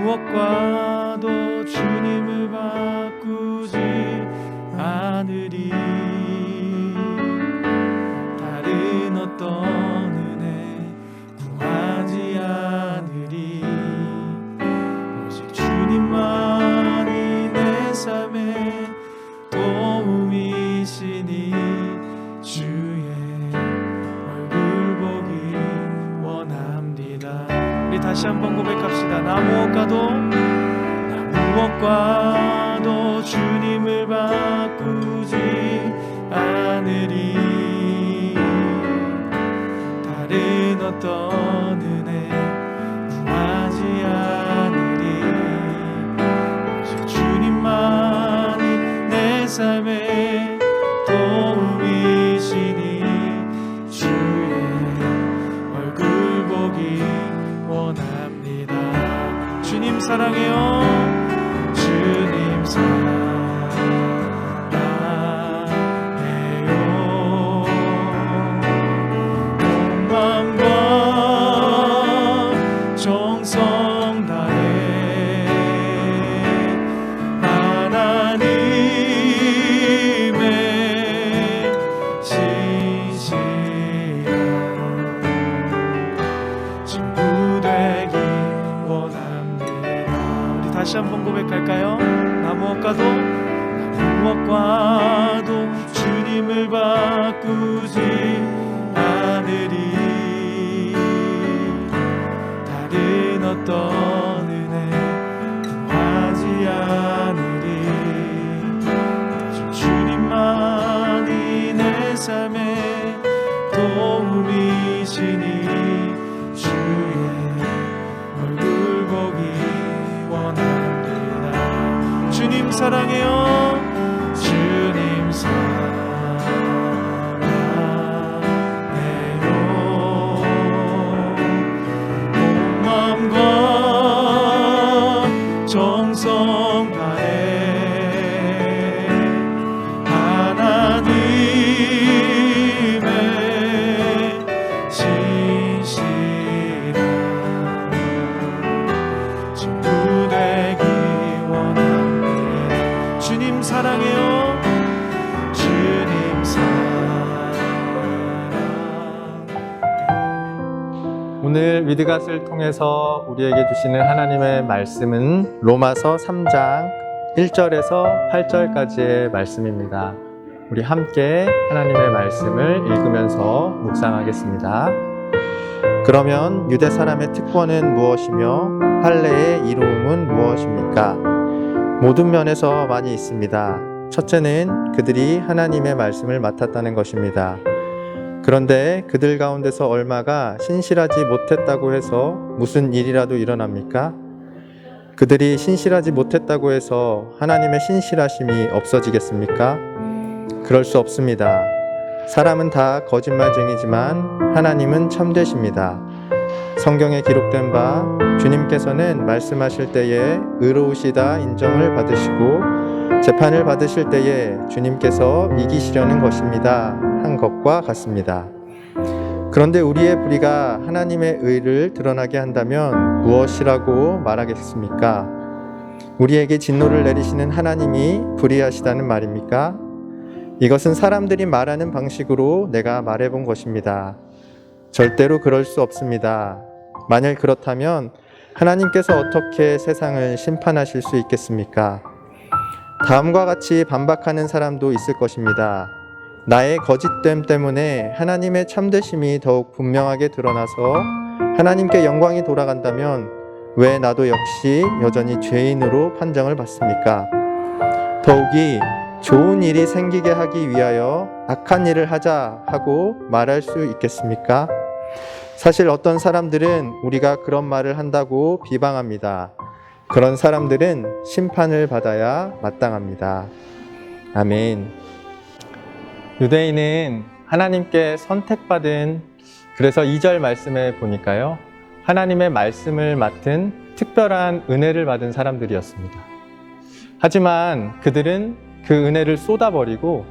무엇과도 주님을 바꾸지 않으리. 다른 어떤 은혜 구하지 않으리. 오직 주님만이 내 삶의 도움이시니 주의 얼굴 보기 원합니다. 우리 다시 한번 고백합시다. 나 무엇과도 주님을 바꾸지 않으리. 다른 어떤 은혜 구하지 않으리. 오직 주님만이 내 삶의 도움이시니 주의 얼굴 보기 원합니다. 주님 사랑해요. 주님 사랑해요. 온 마음과 정성 다해 하나님의 신실한 친구 되기 원합니다. 우리 다시 한번 고백할까요? 나 무엇과도 주님을 바꾸지 않으리. 다른 어떤 은혜 구하지 않으리. 오직 주님만이 내 삶의 도움이시니 주의 얼굴 보기 원합니다. 주님 사랑해요. 주님 사랑해요. 온 마음과 정성 다해 하나님의 신실한 친구 되기 원합니다. 주님 사랑해요. 주님 사랑해요. 오늘 위드갓을 통해서 우리에게 주시는 하나님의 말씀은 로마서 3장 1절에서 8절까지의 말씀입니다. 우리 함께 하나님의 말씀을 읽으면서 묵상하겠습니다. 그러면 유대 사람의 특권은 무엇이며 할례의 이로움은 무엇입니까? 모든 면에서 많이 있습니다. 첫째는 그들이 하나님의 말씀을 맡았다는 것입니다. 그런데 그들 가운데서 얼마가 신실하지 못했다고 해서 무슨 일이라도 일어납니까? 그들이 신실하지 못했다고 해서 하나님의 신실하심이 없어지겠습니까? 그럴 수 없습니다. 사람은 다 거짓말쟁이지만 하나님은 참되십니다. 성경에 기록된 바 주님께서는 말씀하실 때에 의로우시다 인정을 받으시고 재판을 받으실 때에 주님께서 이기시려는 것입니다 한 것과 같습니다. 그런데 우리의 불의가 하나님의 의를 드러나게 한다면 무엇이라고 말하겠습니까? 우리에게 진노를 내리시는 하나님이 불의하시다는 말입니까? 이것은 사람들이 말하는 방식으로 내가 말해본 것입니다. 절대로 그럴 수 없습니다. 만일 그렇다면 하나님께서 어떻게 세상을 심판하실 수 있겠습니까? 다음과 같이 반박하는 사람도 있을 것입니다. 나의 거짓됨 때문에 하나님의 참되심이 더욱 분명하게 드러나서 하나님께 영광이 돌아간다면 왜 나도 역시 여전히 죄인으로 판정을 받습니까? 더욱이 좋은 일이 생기게 하기 위하여 악한 일을 하자 하고 말할 수 있겠습니까? 사실 어떤 사람들은 우리가 그런 말을 한다고 비방합니다. 그런 사람들은 심판을 받아야 마땅합니다. 아멘. 유대인은 하나님께 선택받은, 그래서 2절 말씀에 보니까요, 하나님의 말씀을 맡은 특별한 은혜를 받은 사람들이었습니다. 하지만 그들은 그 은혜를 쏟아버리고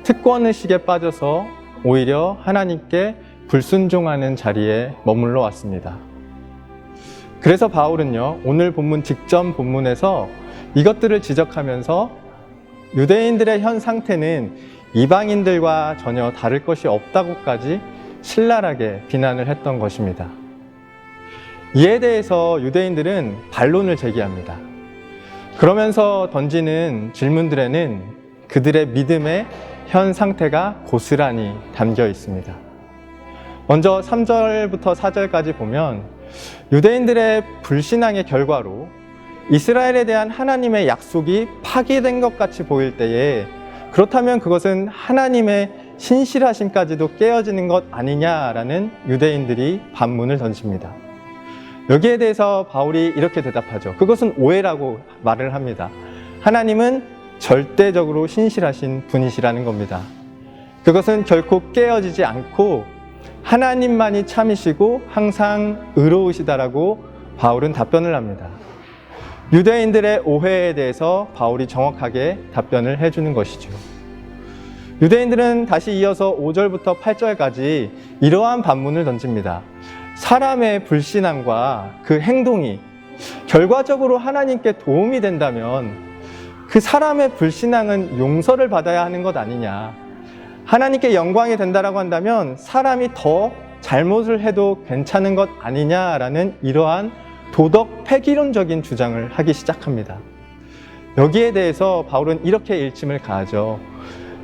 특권의식에 빠져서 오히려 하나님께 불순종하는 자리에 머물러 왔습니다. 그래서 바울은요, 오늘 본문 직전 본문에서 이것들을 지적하면서 유대인들의 현 상태는 이방인들과 전혀 다를 것이 없다고까지 신랄하게 비난을 했던 것입니다. 이에 대해서 유대인들은 반론을 제기합니다. 그러면서 던지는 질문들에는 그들의 믿음의 현 상태가 고스란히 담겨 있습니다. 먼저 3절부터 4절까지 보면 유대인들의 불신앙의 결과로 이스라엘에 대한 하나님의 약속이 파기된 것 같이 보일 때에 그렇다면 그것은 하나님의 신실하심까지도 깨어지는 것 아니냐라는 유대인들이 반문을 던집니다. 여기에 대해서 바울이 이렇게 대답하죠. 그것은 오해라고 말을 합니다. 하나님은 절대적으로 신실하신 분이시라는 겁니다. 그것은 결코 깨어지지 않고 하나님만이 참이시고 항상 의로우시다라고 바울은 답변을 합니다. 유대인들의 오해에 대해서 바울이 정확하게 답변을 해주는 것이죠. 유대인들은 다시 이어서 5절부터 8절까지 이러한 반문을 던집니다. 사람의 불신앙과 그 행동이 결과적으로 하나님께 도움이 된다면 그 사람의 불신앙은 용서를 받아야 하는 것 아니냐. 하나님께 영광이 된다라고 한다면 사람이 더 잘못을 해도 괜찮은 것 아니냐라는 이러한 도덕 폐기론적인 주장을 하기 시작합니다. 여기에 대해서 바울은 이렇게 일침을 가하죠.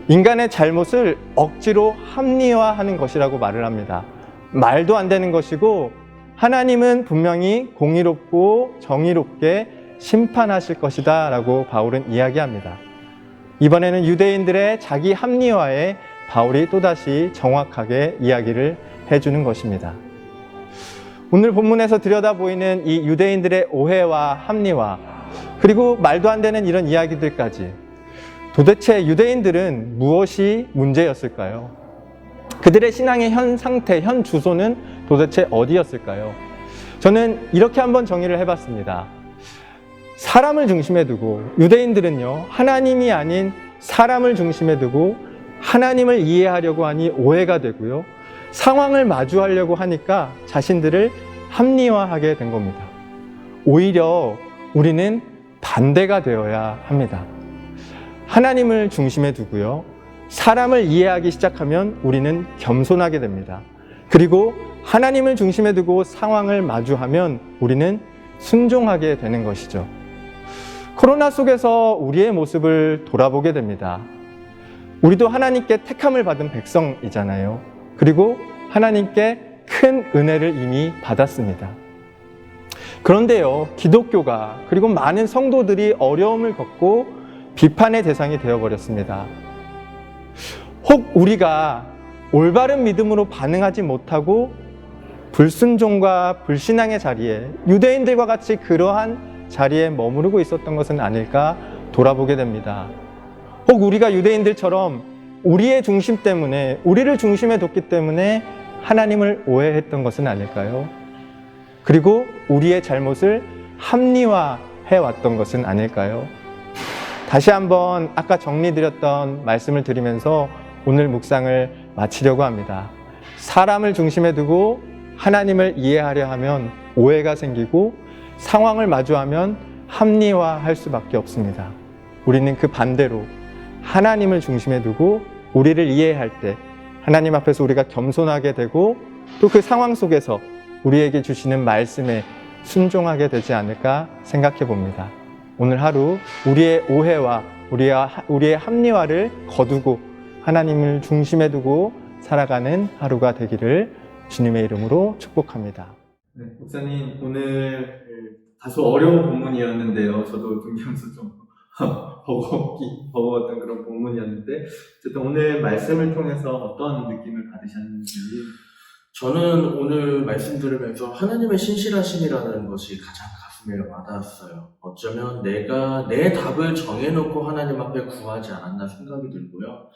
인간의 잘못을 억지로 합리화하는 것이라고 말을 합니다. 말도 안 되는 것이고 하나님은 분명히 공의롭고 정의롭게 심판하실 것이다 라고 바울은 이야기합니다. 이번에는 유대인들의 자기 합리화에 바울이 또다시 정확하게 이야기를 해주는 것입니다. 오늘 본문에서 들여다보이는 이 유대인들의 오해와 합리화, 그리고 말도 안 되는 이런 이야기들까지 도대체 유대인들은 무엇이 문제였을까요? 그들의 신앙의 현 상태, 현 주소는 도대체 어디였을까요? 저는 이렇게 한번 정의를 해봤습니다. 사람을 중심에 두고 유대인들은요, 하나님이 아닌 사람을 중심에 두고 하나님을 이해하려고 하니 오해가 되고요, 상황을 마주하려고 하니까 자신들을 합리화하게 된 겁니다. 오히려 우리는 반대가 되어야 합니다. 하나님을 중심에 두고요, 사람을 이해하기 시작하면 우리는 겸손하게 됩니다. 그리고 하나님을 중심에 두고 상황을 마주하면 우리는 순종하게 되는 것이죠. 코로나 속에서 우리의 모습을 돌아보게 됩니다. 우리도 하나님께 택함을 받은 백성이잖아요. 그리고 하나님께 큰 은혜를 이미 받았습니다. 그런데요, 기독교가 그리고 많은 성도들이 어려움을 겪고 비판의 대상이 되어버렸습니다. 혹 우리가 올바른 믿음으로 반응하지 못하고 불순종과 불신앙의 자리에 유대인들과 같이 그러한 자리에 머무르고 있었던 것은 아닐까 돌아보게 됩니다. 혹 우리가 유대인들처럼 우리의 중심 때문에, 우리를 중심에 뒀기 때문에 하나님을 오해했던 것은 아닐까요? 그리고 우리의 잘못을 합리화해 왔던 것은 아닐까요? 다시 한번 아까 정리드렸던 말씀을 드리면서 오늘 묵상을 마치려고 합니다. 사람을 중심에 두고 하나님을 이해하려 하면 오해가 생기고 상황을 마주하면 합리화할 수밖에 없습니다. 우리는 그 반대로 하나님을 중심에 두고 우리를 이해할 때 하나님 앞에서 우리가 겸손하게 되고 또 그 상황 속에서 우리에게 주시는 말씀에 순종하게 되지 않을까 생각해 봅니다. 오늘 하루 우리의 오해와 우리의 합리화를 거두고 하나님을 중심에 두고 살아가는 하루가 되기를 주님의 이름으로 축복합니다. 네, 목사님 오늘 다소 어려운 본문이었는데요. 저도 준비하면서 좀 버거웠던 그런 본문이었는데 어쨌든 오늘 말씀을 통해서 어떤 느낌을 받으셨는지. 저는 오늘 말씀 들으면서 하나님의 신실하심이라는 것이 가장 가슴에 와닿았어요. 어쩌면 내가 내 답을 정해놓고 하나님 앞에 구하지 않았나 생각이 들고요.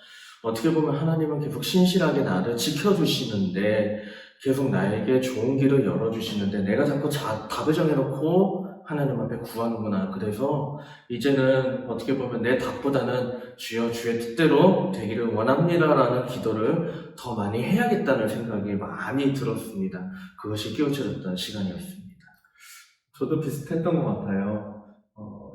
어떻게 보면 하나님은 계속 신실하게 나를 지켜주시는데 계속 나에게 좋은 길을 열어주시는데 내가 자꾸 답을 정해놓고 하나님 앞에 구하는구나. 그래서 이제는 어떻게 보면 내 답보다는 주여 주의 뜻대로 되기를 원합니다라는 기도를 더 많이 해야겠다는 생각이 많이 들었습니다. 그것이 깨우쳐졌던 시간이었습니다. 저도 비슷했던 것 같아요.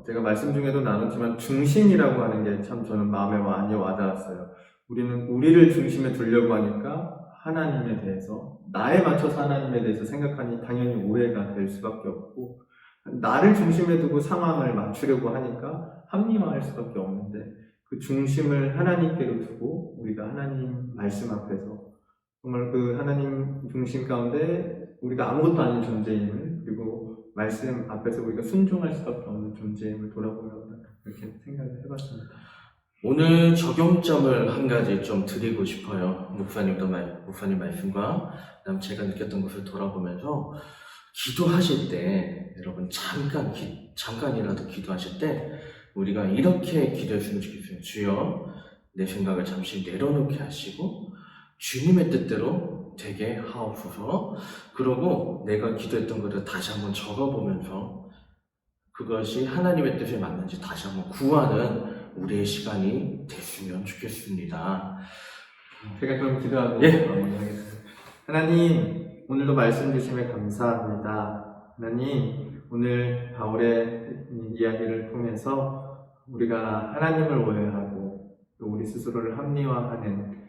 제가 말씀 중에도 나눴지만 중심이라고 하는 게 참 저는 마음에 많이 와닿았어요. 우리는 우리를 중심에 두려고 하니까 하나님에 대해서, 나에 맞춰서 하나님에 대해서 생각하니 당연히 오해가 될 수밖에 없고, 나를 중심에 두고 상황을 맞추려고 하니까 합리화할 수밖에 없는데, 그 중심을 하나님께로 두고 우리가 하나님 말씀 앞에서 정말 그 하나님 중심 가운데 우리가 아무것도 아닌 존재임을, 그리고 말씀 앞에서 우리가 순종할 수밖에 없는 존재임을 돌아보면 이렇게 생각을 해봤습니다. 오늘 적용점을 한 가지 좀 드리고 싶어요. 목사님 말씀과 그다음 제가 느꼈던 것을 돌아보면서 기도하실 때 여러분 잠깐이라도 기도하실 때 우리가 이렇게 기도했으면 좋겠어요. 주여 내 생각을 잠시 내려놓게 하시고 주님의 뜻대로 되게 하옵소서. 그러고 내가 기도했던 것을 다시 한번 적어보면서 그것이 하나님의 뜻에 맞는지 다시 한번 구하는 우리의 시간이 됐으면 좋겠습니다. 제가 그럼 기도하고 예. 마무리하겠습니다. 하나님, 오늘도 말씀 주심에 감사합니다. 하나님, 오늘 바울의 이야기를 통해서 우리가 하나님을 오해하고 또 우리 스스로를 합리화하는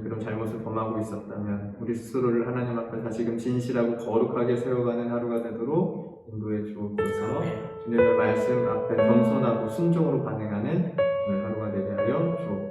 그런 잘못을 범하고 있었다면 우리 스스로를 하나님 앞에 다시금 진실하고 거룩하게 세워가는 하루가 되도록 인도해 주옵소서. 주님의 말씀 앞에 겸손하고 순종으로 반응하는 오늘 하루가 되게 하여 주옵소서.